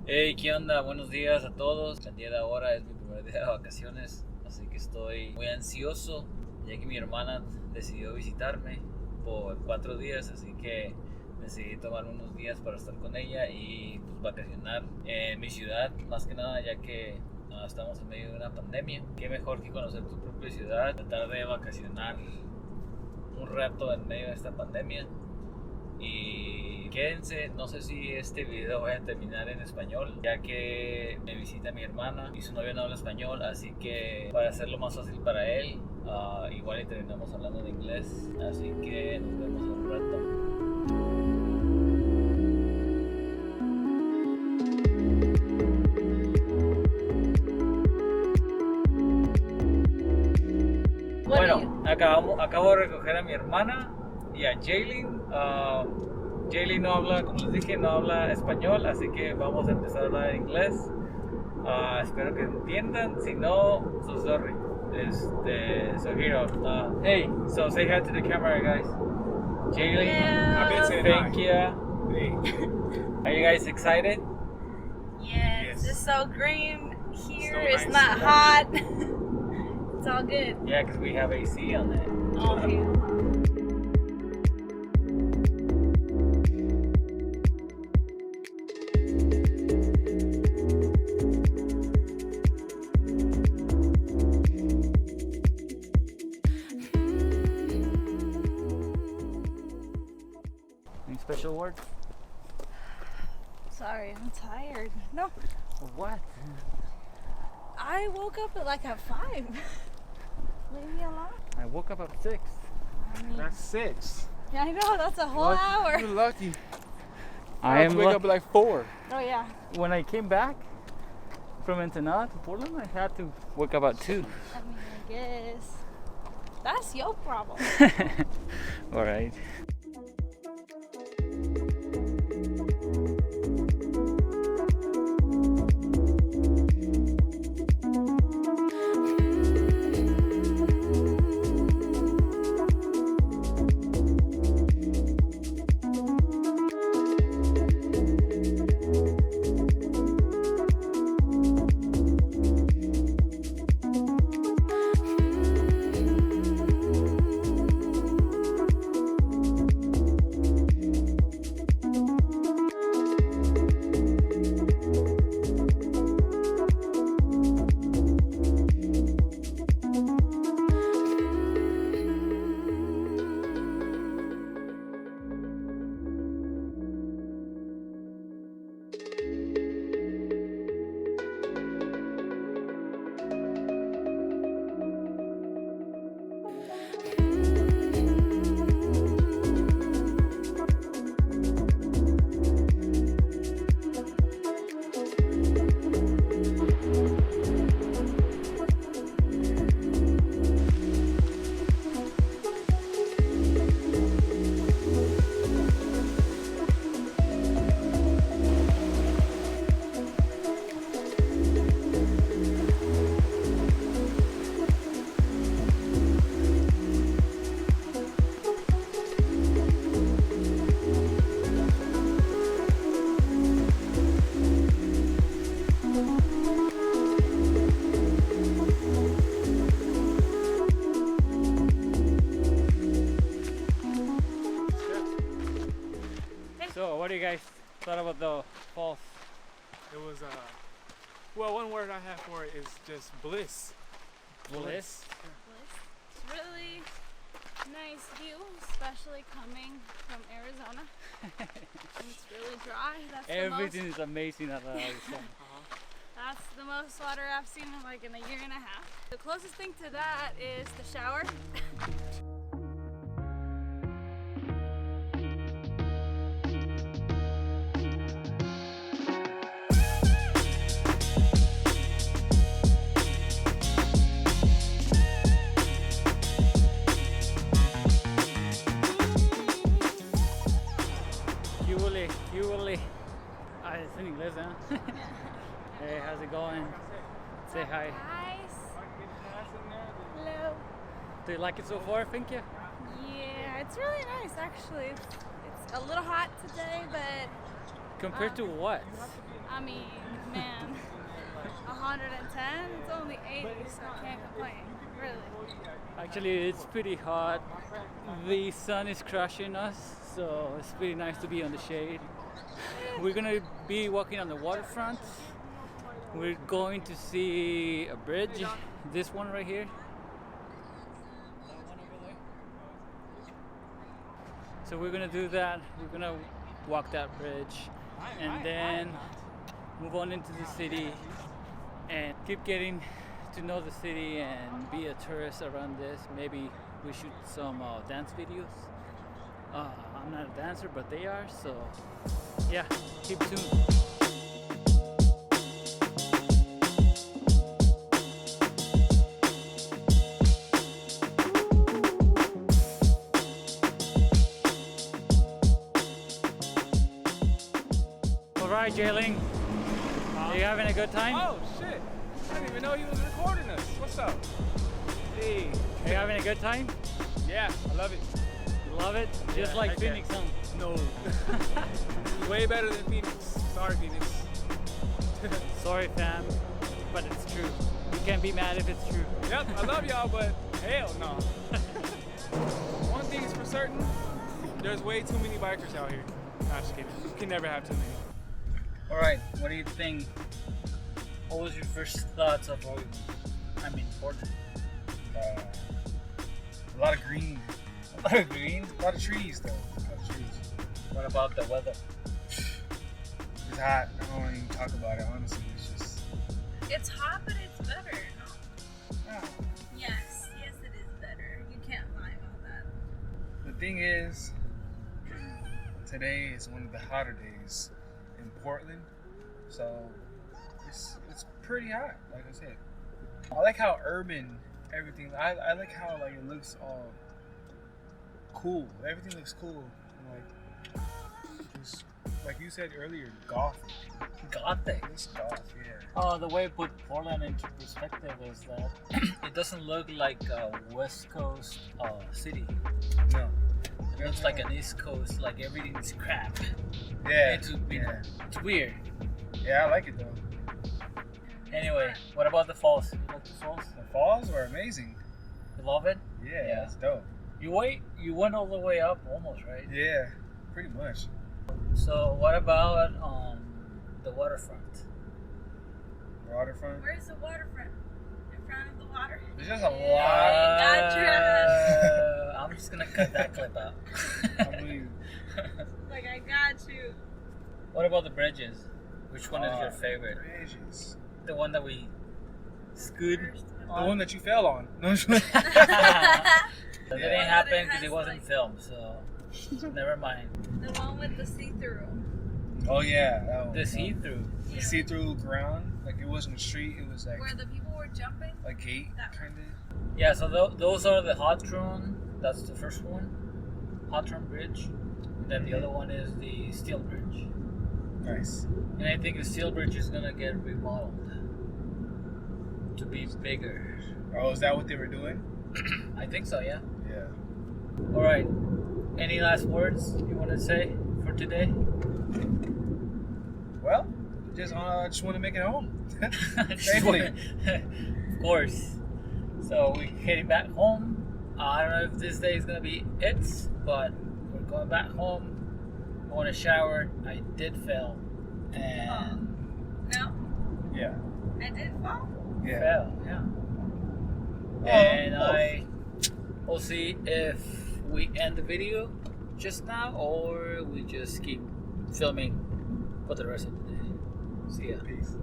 Hey, ¿qué onda? Buenos días a todos. El día de ahora es mi primer día de vacaciones, así que estoy muy ansioso, ya que mi hermana decidió visitarme por 4 días, así que decidí tomar unos días para estar con ella y pues, vacacionar en mi ciudad, más que nada ya que estamos en medio de una pandemia. Qué mejor que conocer tu propia ciudad, tratar de vacacionar un rato en medio de esta pandemia. Y quédense, no sé si este video va a terminar en español, ya que me visita mi hermana y su novio no habla español, así que para hacerlo más fácil para él, igual y terminamos hablando en inglés, así que nos vemos en un rato. Bueno, acabo de recoger a mi hermana y a Jaylin. Jaylin no habla, como les dije, no habla español, así que vamos a empezar a hablar inglés. Espero que entiendan, si no, so sorry. So here, hey, so say hi to the camera, guys. Jaylin, I've been saying thank you. Hey. Are you guys excited? Yes, it's so green here. So it's nice. not hot. It's all good. Yeah, because we have AC on it. Oh, yeah. Any special words? Sorry, I'm tired. No, What? I woke up at 5. Leave me alone. I woke up at 6. I mean, That's 6. yeah, I know, that's a whole hour. You're lucky. I I am have to wake up at 4. Oh, yeah. When I came back from Ensenada to Portland, I had to wake up at 2. I mean, I guess. That's your problem. All right. So, what do you guys thought about the falls? It was, well, one word I have for it is just bliss. Bliss? It's really nice view, especially coming from Arizona. And it's really dry. That's Everything is amazing at Arizona. That's the most water I've seen in in a year and a half. The closest thing to that is the shower. It's in inglés, huh? Hey, how's it going? Say hi. Guys. Hello. Do you like it so far, thank you? Yeah, it's really nice actually. It's a little hot today, but Compared to what? I mean, man, 110, it's only 80, so I can't complain, really. Actually, it's pretty hot. The sun is crushing us, so it's pretty nice to be on the shade. We're gonna be walking on the waterfront. We're going to see a bridge, this one right here. So we're gonna do that. We're gonna walk that bridge and then move on into the city and keep getting to know the city and be a tourist around this. Maybe we shoot some dance videos. I'm not a dancer, but they are, so yeah, keep tuned. Alright, Jayling, are you having a good time? Oh shit! I didn't even know you was recording us. What's up? Hey. Are you having a good time? Yeah, I love it. You love it? Just Yeah, like heck Phoenix, yeah. huh? No. It's way better than Phoenix. Sorry, Phoenix. Sorry, fam, but it's true. You can't be mad if it's true. Yep, I love y'all, but hell no. One thing is for certain, there's way too many bikers out here. Nah, just kidding. You can never have too many. Alright, what do you think? What was your first thoughts of Oregon? I mean, Portland. A lot of green. A lot of green. A lot of trees, though. A lot of trees. What about the weather? It's hot. I don't want to even talk about it, honestly. It's just... It's hot, but it's better, no? Yeah. Yes, it is better. You can't lie about that. The thing is, today is one of the hotter days in Portland. So, it's pretty hot, like I said. I like how urban everything. I like how like it looks all cool. Everything looks cool. And, just, like you said earlier, gothic. Gothic. It's goth, yeah. Oh, the way I put Portland into perspective is that it doesn't look like a West Coast city. No. It looks like an East Coast, like everything's crap. Yeah. It's weird. Yeah, I like it though. Anyway, what about the falls? You like the falls? The falls were amazing. You love it? Yeah, it's dope. You went all the way up almost, right? Yeah, pretty much. So what about the waterfront? Waterfront. Where's the waterfront? In front of the water? There's just a lot. got your ass. I'm just gonna cut that clip out. I believe. Like, I got you. What about the bridges? Which one is your favorite? Bridges. The one that we scoot The on? one that you fell on. No, That didn't Yeah. happen because It it has, wasn't like- filmed, so never mind. The one with the see-through. Oh yeah, that one. The see-through. The see-through ground, like it wasn't a street, it was like Where the people were jumping. a gate, That one. kind of. Yeah, so those are the hot drone. That's the first one, hot drone bridge. And then the other one is the steel bridge. Nice. And I think the steel bridge is gonna get remodeled to be bigger. Oh, is that what they were doing? I think so, yeah. Yeah. All right. Any last words you want to say for today? Well, just want to make it home. Safely. Of course. So we're heading back home. I don't know if this day is gonna be it, but we're going back home. I want to shower. I did film and No, Yeah. I did fall. Yeah. fell, yeah. Oh, And both. I will see if we end the video just now or we just keep filming for the rest of the day. See ya. Peace.